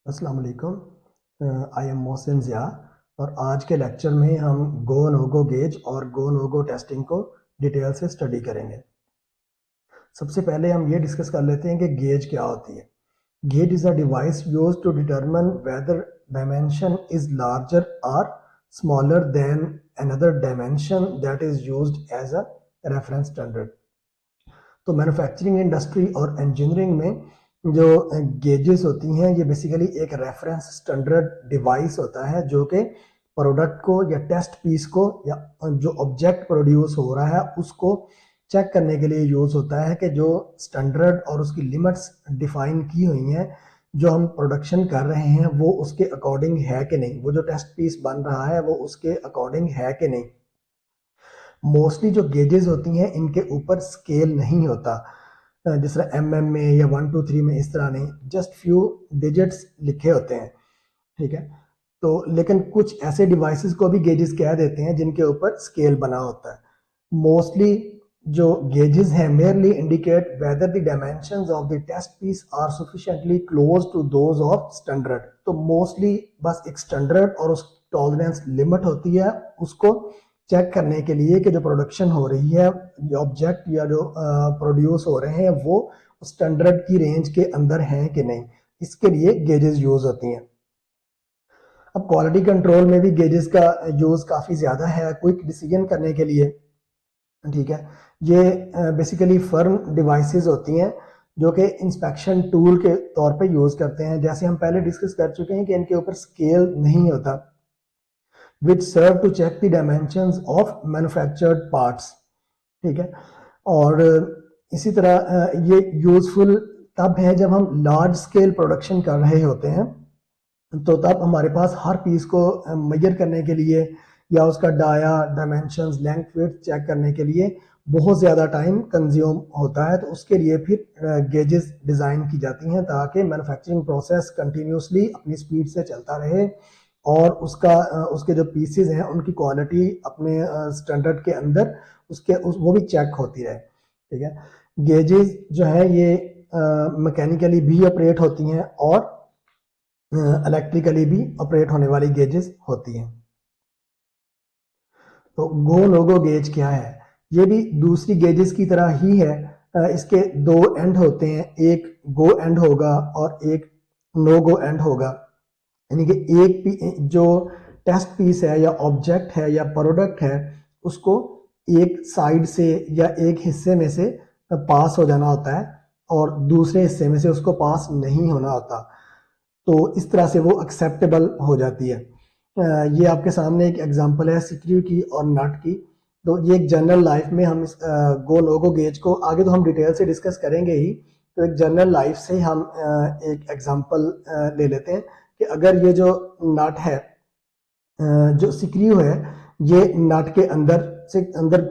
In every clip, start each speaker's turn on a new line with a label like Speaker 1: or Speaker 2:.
Speaker 1: अस्सलाम वालेकुम। I am Mohsin Zia और आज के लेक्चर में हम गो नो गो गेज और गो नो गो टेस्टिंग को डिटेल से स्टडी करेंगे। सबसे पहले हम ये डिस्कस कर लेते हैं कि गेज क्या होती है। Gauge is a device used to determine whether dimension is larger और smaller than another dimension that is used as a reference standard. तो मैन्युफैक्चरिंग इंडस्ट्री और इंजीनियरिंग में जो गेजेस होती हैं ये बेसिकली एक रेफरेंस स्टैंडर्ड डिवाइस होता है जो कि प्रोडक्ट को या टेस्ट पीस को या जो ऑब्जेक्ट प्रोड्यूस हो रहा है उसको चेक करने के लिए यूज़ होता है कि जो स्टैंडर्ड और उसकी लिमिट्स डिफाइन की हुई हैं जो हम प्रोडक्शन कर रहे हैं वो उसके अकॉर्डिंग है कि नहीं, वो जो टेस्ट पीस बन रहा है वो उसके अकॉर्डिंग है कि नहीं। मोस्टली जो गेजेस होती हैं इनके ऊपर स्केल नहीं होता, जिस तरह एमएम में या 1 2 3 में इस तरह नहीं, जस्ट फ्यू डिजिट्स लिखे होते हैं। ठीक है, तो लेकिन कुछ ऐसे डिवाइसेस को भी गेजेस कह देते हैं जिनके ऊपर स्केल बना होता है। मोस्टली जो गेजेस हैं merely indicate whether the dimensions of the test piece are sufficiently close to those of standard. तो मोस्टली बस एक स्टैंडर्ड और उस टॉलरेंस लिमिट होती है उसको चेक करने के लिए कि जो प्रोडक्शन हो रही है ऑब्जेक्ट या जो प्रोड्यूस हो रहे हैं वो स्टैंडर्ड की रेंज के अंदर हैं कि नहीं, इसके लिए गेजेस यूज होती हैं। अब क्वालिटी कंट्रोल में भी गेजेस का यूज काफ़ी ज़्यादा है क्विक डिसीजन करने के लिए। ठीक है, ये बेसिकली फर्म डिवाइसेस होती हैं जो कि इंस्पेक्शन टूल के तौर पे यूज़ करते हैं। जैसे हम पहले डिस्कस कर चुके हैं कि इनके ऊपर स्केल नहीं होता, which serve to check the dimensions of manufactured parts. ठीक है, और इसी तरह ये यूज़फुल तब है जब हम लार्ज स्केल प्रोडक्शन कर रहे होते हैं, तो तब हमारे पास हर पीस को मेजर करने के लिए या उसका dia dimensions length width check करने के लिए बहुत ज़्यादा टाइम कंज्यूम होता है। तो उसके लिए फिर गेजेस डिज़ाइन की जाती हैं ताकि मैन्युफैक्चरिंग प्रोसेस कंटिन्यूसली अपनी स्पीड से चलता रहे और उसके जो पीसेस हैं उनकी क्वालिटी अपने स्टैंडर्ड के अंदर वो भी चेक होती रहे। ठीक है, गेजेस जो है ये मैकेनिकली भी ऑपरेट होती हैं और इलेक्ट्रिकली भी ऑपरेट होने वाली गेजेस होती हैं। तो गो नो गो गेज क्या है? ये भी दूसरी गेजेस की तरह ही है। इसके दो एंड होते हैं, एक गो एंड होगा और एक नो गो एंड होगा। यानी कि एक जो टेस्ट पीस है या ऑब्जेक्ट है या प्रोडक्ट है उसको एक साइड से या एक हिस्से में से पास हो जाना होता है और दूसरे हिस्से में से उसको पास नहीं होना होता। तो इस तरह से वो एक्सेप्टेबल हो जाती है। ये आपके सामने एक एग्जांपल है स्क्रू की और नट की। तो ये एक जनरल लाइफ में हम इस गो नो गो गेज को आगे तो हम डिटेल से डिस्कस करेंगे ही, तो एक जनरल लाइफ से हम एक एग्जांपल ले लेते हैं कि अगर ये जो नट है, जो स्क्रू है, ये नट के अंदर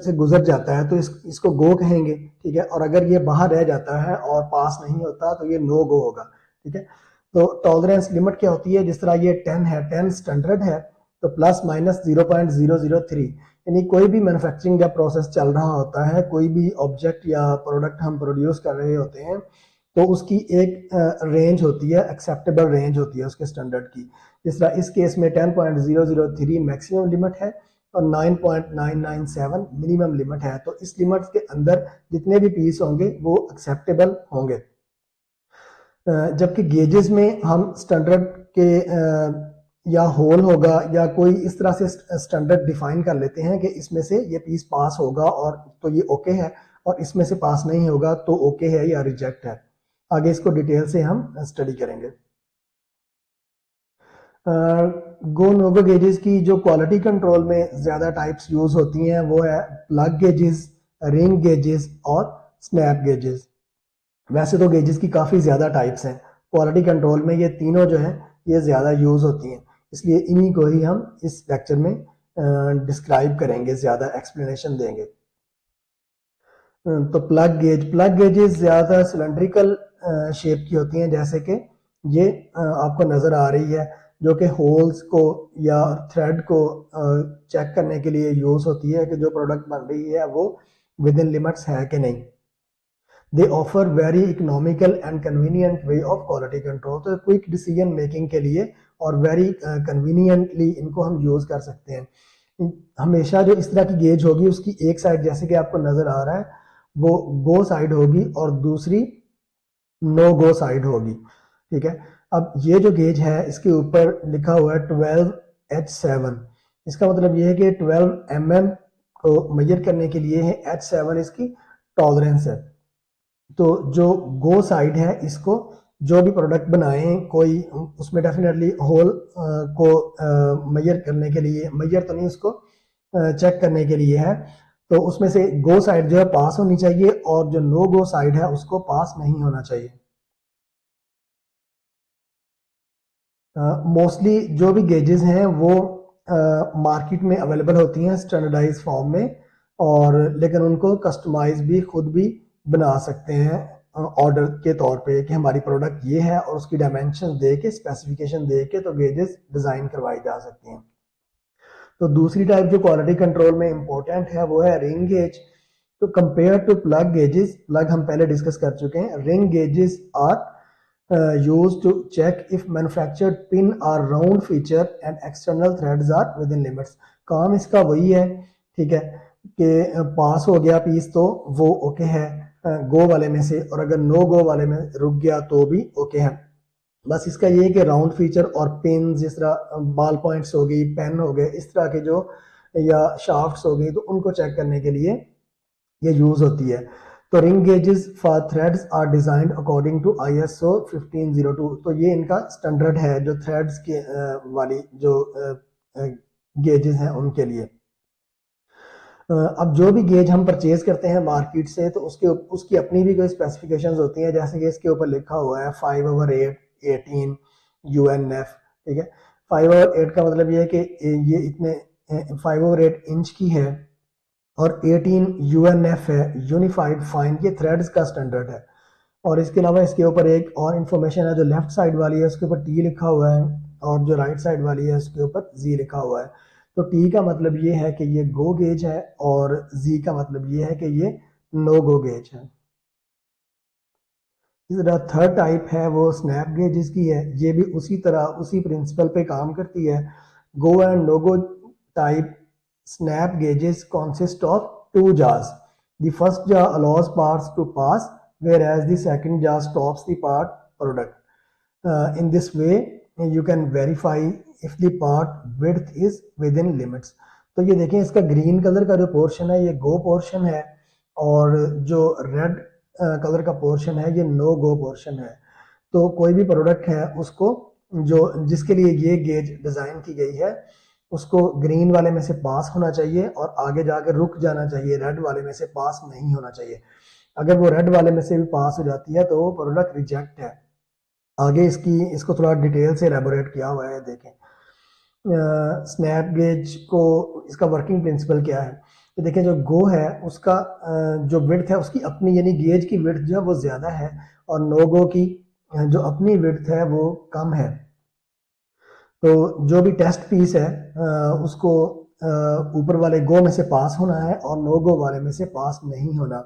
Speaker 1: से गुजर जाता है तो इसको गो कहेंगे। ठीक है, और अगर ये बाहर रह जाता है और पास नहीं होता तो ये नो गो होगा। ठीक है, तो टॉलरेंस लिमिट क्या होती है? जिस तरह ये 10 है, 10 स्टैंडर्ड है, तो प्लस माइनस 0.003, यानी कोई भी मैन्युफैक्चरिंग का प्रोसेस चल रहा होता है, कोई भी ऑब्जेक्ट या प्रोडक्ट हम प्रोड्यूस कर रहे होते हैं तो उसकी एक रेंज होती है, एक्सेप्टेबल रेंज होती है उसके स्टैंडर्ड की। जिस तरह इस केस में 10.003 मैक्सिमम लिमिट है और 9.997 मिनिमम लिमिट है। तो इस लिमिट के अंदर जितने भी पीस होंगे वो एक्सेप्टेबल होंगे। जबकि गेजेस में हम स्टैंडर्ड के या होल होगा या कोई इस तरह से स्टैंडर्ड डिफाइन कर लेते हैं कि इसमें से ये पीस पास होगा और तो ये ओके है, और इसमें से पास नहीं होगा तो ओके है या रिजेक्ट है। आगे इसको डिटेल से हम स्टडी करेंगे। गो नो गो गेजेस की जो क्वालिटी कंट्रोल में ज़्यादा टाइप्स यूज़ होती हैं वो है प्लग गेजेस, रिंग गेजेस और स्नैप गेजेस। वैसे तो गेजेस की काफ़ी ज़्यादा टाइप्स हैं, क्वालिटी कंट्रोल में ये तीनों जो हैं ये ज़्यादा यूज़ होती हैं, इसलिए इन्हीं को ही हम इस लेक्चर में डिस्क्राइब करेंगे, ज़्यादा एक्सप्लेनेशन देंगे। तो प्लग गेजेस ज़्यादा सिलेंड्रिकल शेप की होती हैं, जैसे कि ये आपको नज़र आ रही है, जो कि होल्स को या थ्रेड को चेक करने के लिए यूज़ होती है कि जो प्रोडक्ट बन रही है वो विद इन लिमिट्स है कि नहीं। दे offer very economical and convenient way of quality control. तो क्विक डिसीजन मेकिंग के लिए और वेरी कन्वीनियंटली इनको हम यूज़ कर सकते हैं। हमेशा जो इस तरह की गेज होगी उसकी एक साइड जैसे कि आपको नज़र आ रहा है वो गो साइड होगी और दूसरी नो गो साइड होगी, ठीक है। अब ये जो गेज है इसके ऊपर लिखा हुआ है 12H7। इसका मतलब ये है कि 12 mm को मेजर करने के लिए है H7 इसकी टॉलरेंस है। तो जो गो साइड है इसको जो भी प्रोडक्ट बनाएं कोई उसमें डेफिनेटली होल को मेजर करने के लिए, मेजर तो नहीं उसको चेक करने के लिए है, तो उसमें से गो साइड जो है पास होनी चाहिए और जो नो गो साइड है उसको पास नहीं होना चाहिए। मोस्टली जो भी गेजेस हैं वो मार्केट में अवेलेबल होती हैं स्टैंडर्डाइज फॉर्म में, और लेकिन उनको कस्टमाइज भी खुद भी बना सकते हैं ऑर्डर के तौर पे कि हमारी प्रोडक्ट ये है और उसकी डायमेंशन दे के स्पेसिफिकेशन दे के तो गेजेस डिज़ाइन करवाई जा सकती हैं। तो दूसरी टाइप जो क्वालिटी कंट्रोल में इंपॉर्टेंट है वो है रिंग गेज। तो compare to plug gauges, plug हम पहले डिस्कस कर चुके हैं, ring gauges are used to check if manufactured pin are round feature and external threads are within limits। काम इसका वही है, ठीक है, कि पास हो गया पीस तो वो ओके है गो वाले में से, और अगर नो गो वाले में रुक गया तो भी ओके है। बस इसका ये है कि राउंड फीचर और पिन जिस तरह बॉल पॉइंट्स हो गई, पेन हो गए, इस तरह के जो या शाफ्ट्स हो गई तो उनको चेक करने के लिए ये यूज होती है। तो ring gauges for threads are designed according to ISO 1502। तो ये इनका स्टैंडर्ड है जो थ्रेड्स के वाली जो गेजेस हैं उनके लिए। अब जो भी गेज हम परचेज करते हैं मार्केट से तो उसकी अपनी भी कोई स्पेसिफिकेशंस होती हैं, जैसे कि इसके ऊपर लिखा हुआ है 5/8 18 UNF, ठीक है। 5/8 का मतलब ये है कि ये इतने 5/8 इंच की है और 18 UNF है, यूनिफाइड फाइन, ये थ्रेड्स का स्टैंडर्ड है। और इसके अलावा इसके ऊपर एक और इन्फॉर्मेशन है, जो लेफ्ट साइड वाली है उसके ऊपर T लिखा हुआ है और जो राइट साइड वाली है उसके ऊपर Z लिखा हुआ है। तो T का मतलब ये है कि ये गो गेज है और Z का मतलब ये है कि ये नो गो गेज है। इस तरह थर्ड टाइप है वो स्नैप गेज जिसकी है, ये भी उसी तरह उसी प्रिंसिपल पे काम करती है। Go and no go type snap gauges consist of two jaws. The first jaw allows parts to pass, whereas the second jaw stops the part product. In this way, you can verify if the part width is within limits. तो ये देखें इसका green colour का जो portion है ये गो portion है और जो रेड कलर का पोर्शन है ये नो गो पोर्शन है। तो कोई भी प्रोडक्ट है उसको जो जिसके लिए ये गेज डिज़ाइन की गई है उसको ग्रीन वाले में से पास होना चाहिए और आगे जाके रुक जाना चाहिए, रेड वाले में से पास नहीं होना चाहिए। अगर वो रेड वाले में से भी पास हो जाती है तो वो प्रोडक्ट रिजेक्ट है। आगे इसको थोड़ा डिटेल से एलेबोरेट किया हुआ है, देखें। स्नैप गेज को इसका वर्किंग प्रिंसिपल क्या है, तो देखें जो गो है उसका जो विड्थ है उसकी अपनी यानी गेज की विड्थ जो है वो ज़्यादा है और नो गो की जो अपनी विड्थ है वो कम है। तो जो भी टेस्ट पीस है उसको ऊपर वाले गो में से पास होना है और नो गो वाले में से पास नहीं होना।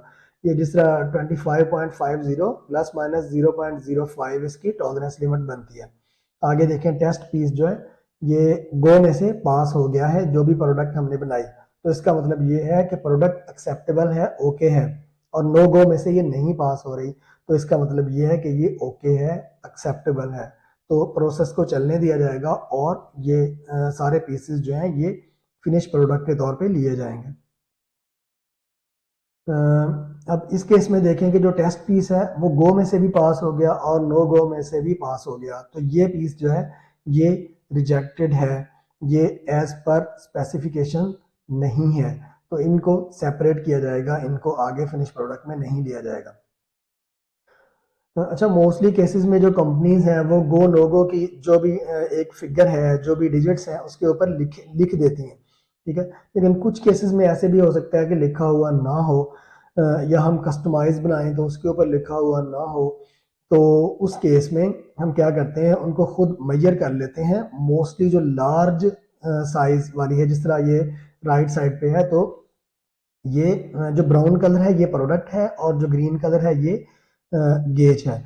Speaker 1: ये जिस तरह 25.50 प्लस माइनस 0.05 इसकी टॉलरेंस लिमिट बनती है। आगे देखें टेस्ट पीस जो है ये गो में से पास हो गया है जो भी प्रोडक्ट हमने बनाई, तो इसका मतलब ये है कि प्रोडक्ट एक्सेप्टेबल है, ओके है, और नो गो में से ये नहीं पास हो रही तो इसका मतलब ये है कि ये ओके है, एक्सेप्टेबल है। तो प्रोसेस को चलने दिया जाएगा और ये सारे पीसेस जो हैं ये फिनिश प्रोडक्ट के तौर पे लिए जाएंगे। अब इस केस में देखें कि जो टेस्ट पीस है वो गो में से भी पास हो गया और नो गो में से भी पास हो गया, तो ये पीस जो है ये रिजेक्टेड है, ये एज पर स्पेसिफिकेशन नहीं है, तो इनको सेपरेट किया जाएगा, इनको आगे फिनिश प्रोडक्ट में नहीं लिया जाएगा। अच्छा, मोस्टली केसेस में जो कंपनीज हैं वो गो नो गो की जो भी एक फिगर है, जो भी डिजिट्स हैं उसके ऊपर लिख देती हैं, ठीक है। लेकिन कुछ केसेस में ऐसे भी हो सकता है कि लिखा हुआ ना हो या हम कस्टमाइज बनाएं तो उसके ऊपर लिखा हुआ ना हो, तो उस केस में हम क्या करते हैं उनको खुद मेजर कर लेते हैं। मोस्टली जो लार्ज साइज वाली है, जिस तरह ये राइट साइड पे है, तो ये जो ब्राउन कलर है ये प्रोडक्ट है और जो ग्रीन कलर है ये गेज है।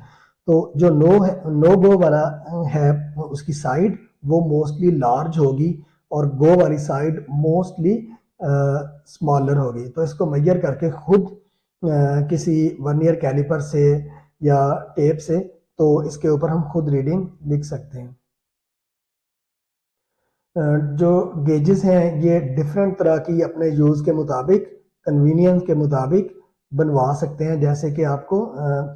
Speaker 1: तो जो नो गो वाला है उसकी साइड वो मोस्टली लार्ज होगी और गो वाली साइड मोस्टली स्मॉलर होगी। तो इसको मेजर करके खुद किसी वर्नियर कैलिपर से या टेप से तो इसके ऊपर हम खुद रीडिंग लिख सकते हैं। जो गेजेस हैं ये डिफरेंट तरह की अपने यूज़ के मुताबिक कन्वीनियंस के मुताबिक बनवा सकते हैं। जैसे कि आपको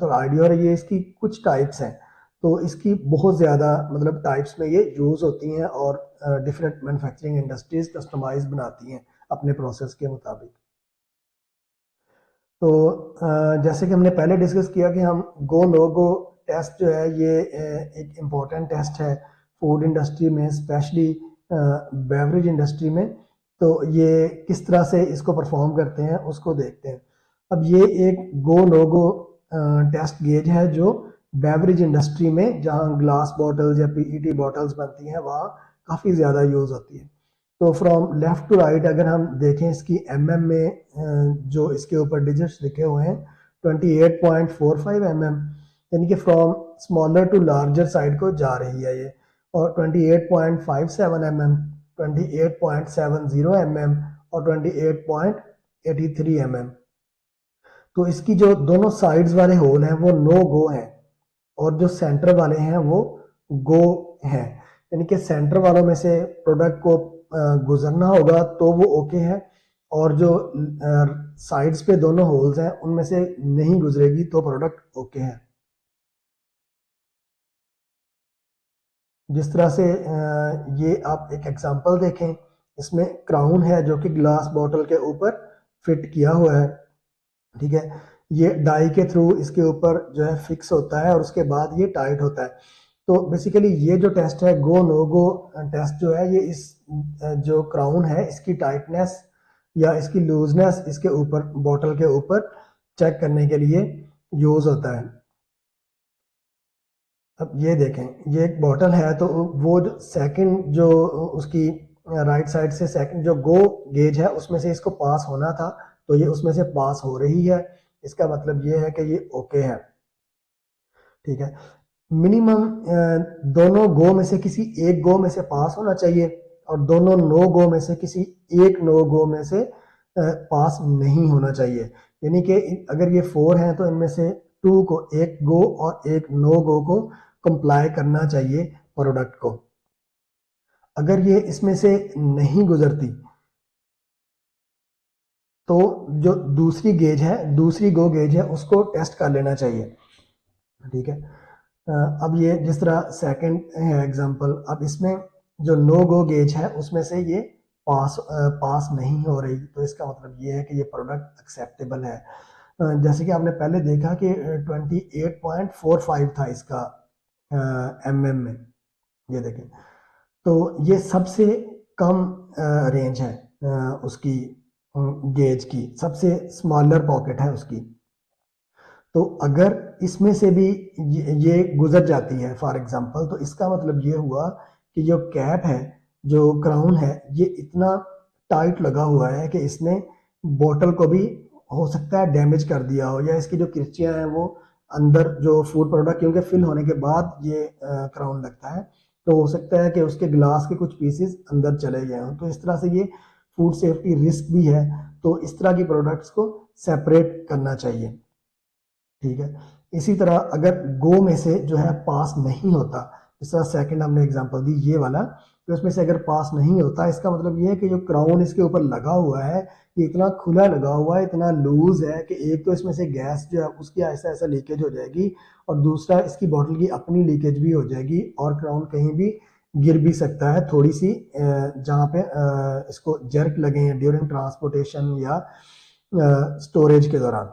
Speaker 1: तो आइडिया हो रही है इसकी कुछ टाइप्स हैं, तो इसकी बहुत ज़्यादा मतलब टाइप्स में ये यूज़ होती हैं और डिफरेंट मैन्युफैक्चरिंग इंडस्ट्रीज कस्टमाइज बनाती हैं अपने प्रोसेस के मुताबिक। तो जैसे कि हमने पहले डिस्कस किया कि हम गो नो गो टेस्ट जो है ये एक इम्पॉर्टेंट टेस्ट है फूड इंडस्ट्री में, स्पेशली बेवरेज इंडस्ट्री में। तो ये किस तरह से इसको परफॉर्म करते हैं उसको देखते हैं। अब ये एक गो नो गो टेस्ट गेज है जो बेवरेज इंडस्ट्री में जहाँ ग्लास बॉटल्स या पीईटी बॉटल्स बनती हैं वहाँ काफ़ी ज़्यादा यूज़ होती है। तो फ्रॉम लेफ्ट टू राइट अगर हम देखें इसकी एमएम में जो इसके ऊपर डिजिट्स लिखे हुए हैं 28.45 mm, यानी कि from smaller to larger side को जा रही है ये। और 28.57 mm, 28.70 mm और 28.83 mm। तो इसकी जो दोनों साइड्स वाले होल हैं वो नो गो हैं और जो सेंटर वाले हैं वो गो हैं। यानी कि सेंटर वालों में से प्रोडक्ट को गुजरना होगा तो वो ओके है और जो साइड्स पे दोनों होल्स हैं उनमें से नहीं गुजरेगी तो प्रोडक्ट ओके है। जिस तरह से ये आप एक एग्जांपल देखें, इसमें क्राउन है जो कि ग्लास बॉटल के ऊपर फिट किया हुआ है, ठीक है। ये डाई के थ्रू इसके ऊपर जो है फिक्स होता है और उसके बाद ये टाइट होता है। तो बेसिकली ये जो टेस्ट है गो नो गो टेस्ट जो है ये इस जो क्राउन है इसकी टाइटनेस या इसकी लूजनेस इसके ऊपर बॉटल के ऊपर चेक करने के लिए यूज होता है। अब ये देखें ये एक बॉटल है तो वो जो सेकंड जो उसकी राइट साइड से सेकंड जो गो गेज है उसमें से इसको पास होना था तो ये उसमें से पास हो रही है। इसका मतलब ये है कि ये ओके है, ठीक है। मिनिमम दोनों गो में से किसी एक गो में से पास होना चाहिए और दोनों नो गो में से किसी एक नो गो में से पास नहीं होना चाहिए। यानी कि अगर ये 4 हैं तो इनमें से 2 को, एक गो और एक नो गो को कंप्लाई करना चाहिए प्रोडक्ट को। अगर ये इसमें से नहीं गुजरती तो जो दूसरी गेज है, दूसरी गो गेज है उसको टेस्ट कर लेना चाहिए, ठीक है। अब ये जिस तरह सेकंड है एग्जांपल, अब इसमें जो नो गो गेज है उसमें से ये पास नहीं हो रही तो इसका मतलब ये है कि ये प्रोडक्ट एक्सेप्टेबल है। जैसे कि आपने पहले देखा कि 28.45 था इसका एमएम में, ये देखें। तो ये सबसे कम रेंज है उसकी गेज की, सबसे स्मॉलर पॉकेट है उसकी। तो अगर इसमें से भी ये गुजर जाती है फॉर एग्जांपल तो इसका मतलब ये हुआ कि जो कैप है, जो क्राउन है, ये इतना टाइट लगा हुआ है कि इसने बोतल को भी हो सकता है डैमेज कर दिया हो, या इसकी जो किरचियाँ हैं वो अंदर जो फूड प्रोडक्ट क्योंकि फिल होने के बाद ये क्राउन लगता है तो हो सकता है कि उसके ग्लास के कुछ पीसेस अंदर चले गए हों। तो इस तरह से ये फूड सेफ्टी रिस्क भी है, तो इस तरह की प्रोडक्ट्स को सेपरेट करना चाहिए, ठीक है। इसी तरह अगर गो में से जो है पास नहीं होता, जिस तरह सेकंड हमने एग्जांपल दी ये वाला, तो उसमें से अगर पास नहीं होता इसका मतलब ये है कि जो क्राउन इसके ऊपर लगा हुआ है ये इतना खुला लगा हुआ है, इतना लूज है कि एक तो इसमें से गैस जो है उसकी ऐसा ऐसा लीकेज हो जाएगी और दूसरा इसकी बॉटल की अपनी लीकेज भी हो जाएगी और क्राउन कहीं भी गिर भी सकता है थोड़ी सी जहाँ पे इसको जर्क लगे ड्यूरिंग ट्रांसपोर्टेशन या स्टोरेज के दौरान।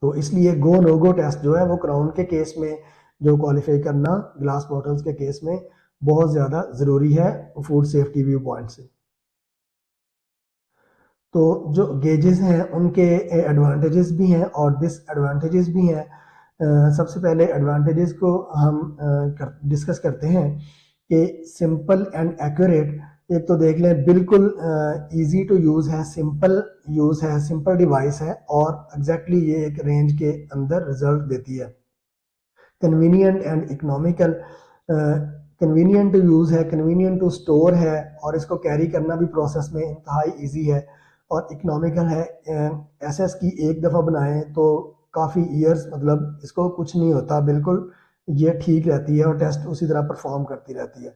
Speaker 1: तो इसलिए गो नो गो टेस्ट जो है वो क्राउन के केस में जो क्वालिफाई करना ग्लास बॉटल्स के केस में बहुत ज़्यादा ज़रूरी है फूड सेफ्टी व्यू पॉइंट से। तो जो गेजेस हैं उनके एडवांटेजेस भी हैं और डिसएडवांटेजेस भी हैं। सबसे पहले एडवांटेजेस को हम डिस्कस करते हैं कि सिंपल एंड एक्यूरेट एक तो देख लें, बिल्कुल इजी टू यूज़ है, सिंपल यूज़ है, सिंपल डिवाइस है और एग्जैक्टली ये एक रेंज के अंदर रिजल्ट देती है। Convenient and economical, convenient to use है, कन्वीनियंट टू स्टोर है और इसको कैरी करना भी प्रोसेस में इंतहाई ईजी है। और इकोनॉमिकल है, एसएस की एक दफ़ा बनाएं तो काफ़ी ईयर्स, मतलब इसको कुछ नहीं होता, बिल्कुल ये ठीक रहती है और टेस्ट उसी तरह परफॉर्म करती रहती है।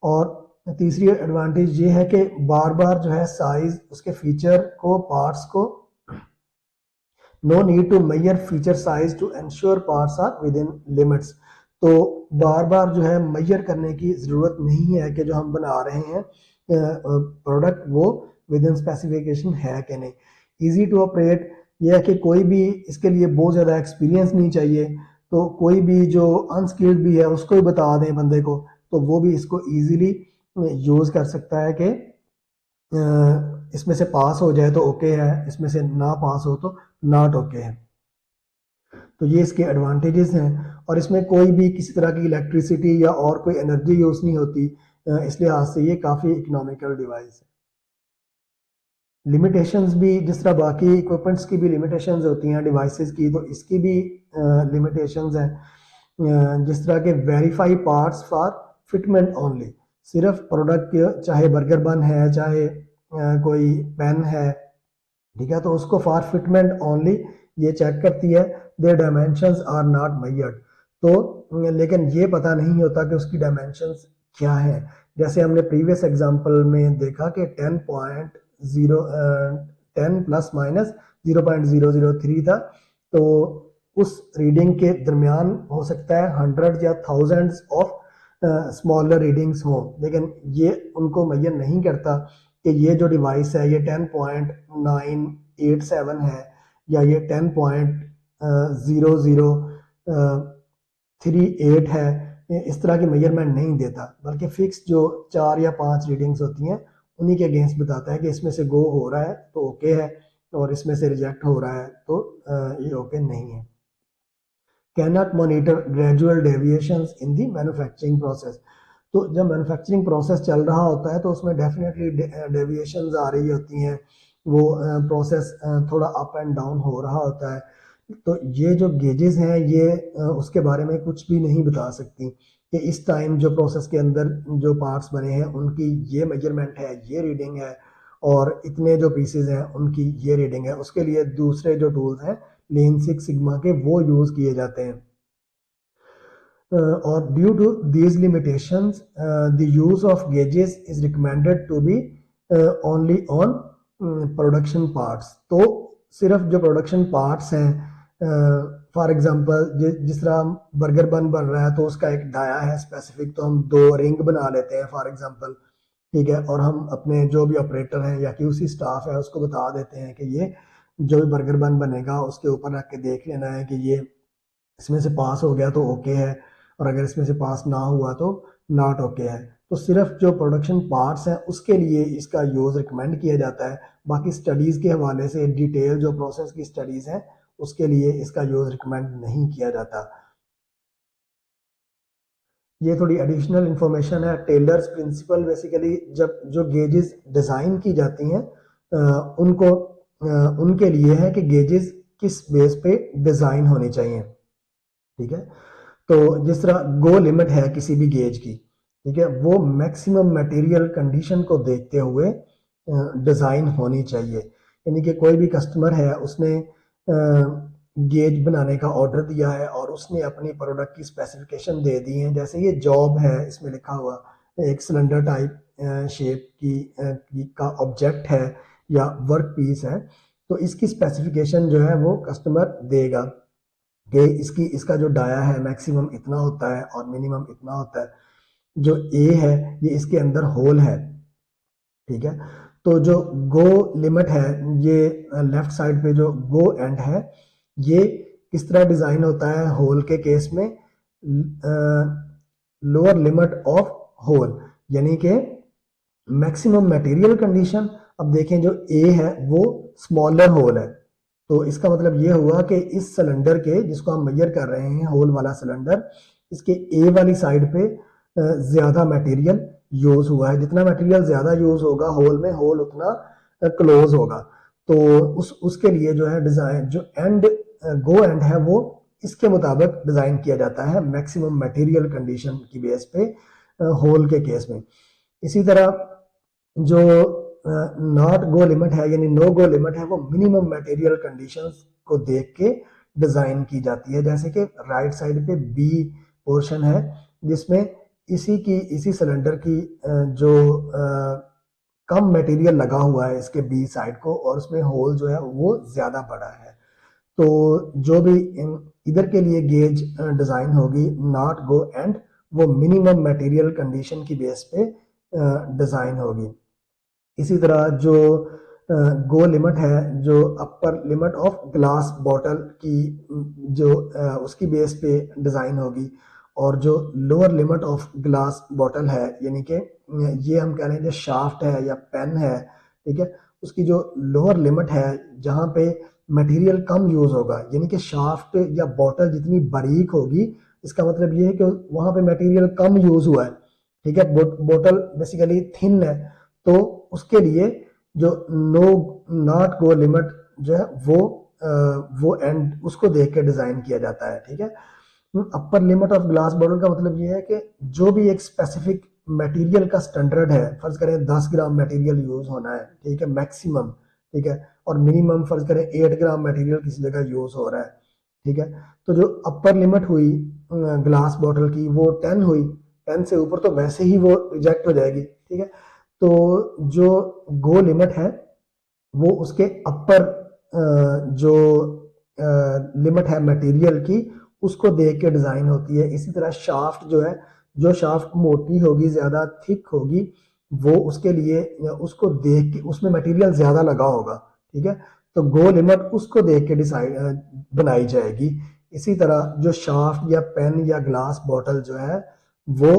Speaker 1: और तीसरी एडवांटेज ये है कि बार बार जो है साइज, उसके फीचर को, पार्ट्स को, no need to measure feature size to ensure parts are with in limits. तो बार बार जो है मेजर करने की ज़रूरत नहीं है कि जो हम बना रहे हैं प्रोडक्ट वो विद इन स्पेसिफिकेशन है कि नहीं। ईजी टू ऑपरेट, यह है कि कोई भी इसके लिए बहुत ज़्यादा एक्सपीरियंस नहीं चाहिए, तो कोई भी जो अनस्किल्ड भी है उसको ही बता दें बंदे को, तो वो भी इसको ईजीली यूज़ कर सकता है कि इसमें से पास हो जाए तो ओके है, इसमें से ना पास हो तो नॉट ओके है। तो ये इसके एडवांटेजेस हैं और इसमें कोई भी किसी तरह की इलेक्ट्रिसिटी या और कोई एनर्जी यूज़ नहीं होती, इसलिए आज से ये काफ़ी इकोनॉमिकल डिवाइस है। लिमिटेशंस भी, जिस तरह बाकी इक्विपमेंट्स की भी लिमिटेशंस होती हैं डिवाइसेस की, तो इसकी भी लिमिटेशंस हैं। जिस तरह के verify parts for fitment only, सिर्फ प्रोडक्ट, चाहे बर्गर बन है, चाहे कोई पेन है, ठीक है, तो उसको फॉर फिटमेंट ओनली ये चेक करती है, their dimensions are not measured. तो लेकिन ये पता नहीं होता कि उसकी डायमेंशंस क्या है। जैसे हमने प्रीवियस एग्जांपल में देखा कि 10 प्लस माइनस 0.003 था, तो उस रीडिंग के दरमियान हो सकता है हंड्रेड या थाउजेंड्स ऑफ स्मॉलर रीडिंग्स हों, लेकिन ये उनको मेजर नहीं करता कि ये जो डिवाइस है ये 10.987 है या ये 10.0038 है, इस तरह की मेजरमेंट नहीं देता, बल्कि फिक्स जो 4 या 5 रीडिंग्स होती हैं उन्हीं के अगेंस्ट बताता है कि इसमें से गो हो रहा है तो ओके है और इसमें से रिजेक्ट हो रहा है तो ये ओके नहीं है। कैनॉट मॉनिटर ग्रेजुअल डेविएशंस इन दी मैन्युफैक्चरिंग प्रोसेस। तो जब मैन्युफैक्चरिंग प्रोसेस चल रहा होता है तो उसमें डेफिनेटली डेविएशंस आ रही होती हैं, वो प्रोसेस थोड़ा अप एंड डाउन हो रहा होता है, तो ये जो गेजेस हैं ये उसके बारे में कुछ भी नहीं बता सकती कि इस टाइम जो प्रोसेस के अंदर जो पार्ट्स बने हैं उनकी ये मेजरमेंट है, ये रीडिंग है और इतने जो पीसेज हैं उनकी ये रीडिंग है। उसके लिए दूसरे जो टूल्स हैं लीन सिक्स सिग्मा के, वो यूज़ किए जाते हैं। और due to these limitations the use of gauges is recommended to be only on production parts. तो सिर्फ जो प्रोडक्शन पार्ट्स हैं, फॉर एग्जांपल जिस तरह बर्गर बन रहा है तो उसका एक डाया है स्पेसिफिक, तो हम 2 रिंग बना लेते हैं फॉर एग्जांपल, ठीक है, और हम अपने जो भी ऑपरेटर हैं या क्यूसी स्टाफ है उसको बता देते हैं कि ये जो भी बर्गर बन बनेगा उसके ऊपर रख के देख लेना है कि ये इसमें से पास हो गया तो ओके है और अगर इसमें से पास ना हुआ तो नॉट ओके है। तो सिर्फ जो प्रोडक्शन पार्ट्स हैं उसके लिए इसका यूज़ रिकमेंड किया जाता है, बाकी स्टडीज़ के हवाले से डिटेल जो प्रोसेस की स्टडीज़ हैं उसके लिए इसका यूज़ रिकमेंड नहीं किया जाता। ये थोड़ी एडिशनल इंफॉर्मेशन है। टेलर्स प्रिंसिपल, बेसिकली जब जो गेजेस डिज़ाइन की जाती हैं उनको उनके लिए है कि गेजेस किस बेस पे डिज़ाइन होने चाहिए, ठीक है। तो जिस तरह गो लिमिट है किसी भी गेज की, ठीक है, वो मैक्सिमम मटेरियल कंडीशन को देखते हुए डिज़ाइन होनी चाहिए। यानी कि कोई भी कस्टमर है, उसने गेज बनाने का ऑर्डर दिया है और उसने अपनी प्रोडक्ट की स्पेसिफिकेशन दे दी है, जैसे ये जॉब है इसमें लिखा हुआ एक सिलेंडर टाइप शेप की का ऑब्जेक्ट है या वर्क पीस है, तो इसकी स्पेसिफिकेशन जो है वो कस्टमर देगा कि इसका जो डाया है मैक्सिमम इतना होता है और मिनिमम इतना होता है। जो ए है ये इसके अंदर होल है, ठीक है। तो जो गो लिमिट है, ये लेफ्ट साइड पे जो गो एंड है, ये किस तरह डिज़ाइन होता है होल के केस में, लोअर लिमिट ऑफ होल, यानी कि मैक्सिमम मटेरियल कंडीशन। अब देखें जो ए है वो स्मॉलर होल है, तो इसका मतलब ये हुआ कि इस सिलेंडर के, जिसको हम मेजर कर रहे हैं होल वाला सिलेंडर, इसके ए वाली साइड पे ज़्यादा मटेरियल यूज हुआ है, जितना मटेरियल ज्यादा यूज होगा होल में, होल उतना क्लोज होगा। तो उसके लिए जो है डिजाइन, जो एंड गो एंड है, वो इसके मुताबिक डिजाइन किया जाता है मैक्सिमम मटेरियल कंडीशन की बेस पे होल के केस में। इसी तरह जो नॉट गो लिमिट है यानी नो गो लिमिट है, वो मिनिमम मटेरियल कंडीशंस को देख के डिजाइन की जाती है। जैसे कि राइट साइड पे बी पोर्शन है जिसमें इसी सिलेंडर की जो कम मटेरियल लगा हुआ है इसके बी साइड को, और उसमें होल जो है वो ज्यादा बड़ा है। तो जो भी इधर के लिए गेज डिजाइन होगी नॉट गो एंड, वो मिनिमम मटेरियल कंडीशन की बेस पे डिजाइन होगी। इसी तरह जो गो लिमिट है, जो upper limit of glass bottle की जो उसकी बेस पे डिजाइन होगी, और जो lower limit of glass bottle है यानी कि ये हम कह रहे हैं जो शाफ्ट है या पेन है, ठीक है, उसकी जो लोअर लिमिट है जहाँ पे मटेरियल कम यूज होगा, यानी कि शाफ्ट या बॉटल जितनी बारीक होगी, इसका मतलब ये है कि वहां पे मटेरियल कम यूज हुआ है, ठीक है, बॉटल बेसिकली थिन है, तो उसके लिए जो नो नॉट गो लिमिट जो है वो एंड उसको देख के डिजाइन किया जाता है, ठीक है। Upper limit of glass bottle का मतलब ये है कि जो भी एक स्पेसिफिक मटेरियल का स्टैंडर्ड है, फर्ज करें 10 ग्राम मटेरियल यूज होना है, ठीक है, मैक्सिमम, ठीक है, और मिनिमम फर्ज करें 8 ग्राम मटेरियल किसी जगह यूज हो रहा है, ठीक है, तो जो अपर लिमिट हुई ग्लास बॉटल की वो 10 हुई, 10 से ऊपर तो वैसे ही वो रिजेक्ट हो जाएगी, ठीक है। तो जो गो लिमिट है वो उसके अपर जो लिमिट है मटेरियल की, उसको देख के डिजाइन होती है। इसी तरह शाफ्ट जो है, जो शाफ्ट मोटी होगी, ज्यादा थिक होगी, वो उसके लिए उसको देख के उसमें मटेरियल ज्यादा लगा होगा, ठीक है, तो गो लिमिट उसको देख के डिसाइड बनाई जाएगी। इसी तरह जो शाफ्ट या पेन या ग्लास बॉटल जो है वो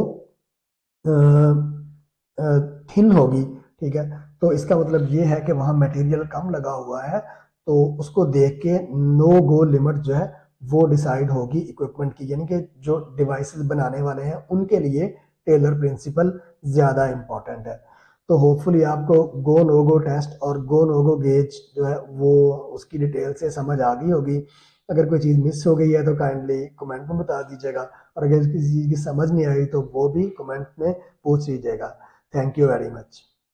Speaker 1: थिन होगी, ठीक है, तो इसका मतलब ये है कि वहां मटेरियल कम लगा हुआ है, तो उसको देख के नो गो लिमिट जो है वो डिसाइड होगी इक्विपमेंट की, यानी कि जो डिवाइसेस बनाने वाले हैं उनके लिए टेलर प्रिंसिपल ज्यादा इंपॉर्टेंट है। तो होपफुली आपको गो नो गो टेस्ट और गो नो गो गेज जो है वो उसकी डिटेल से समझ आ गई होगी। अगर कोई चीज़ मिस हो गई है तो काइंडली कमेंट में बता दीजिएगा, और अगर किसी चीज़ की समझ नहीं आई तो वो भी कमेंट में पूछ लीजिएगा। Thank you very much.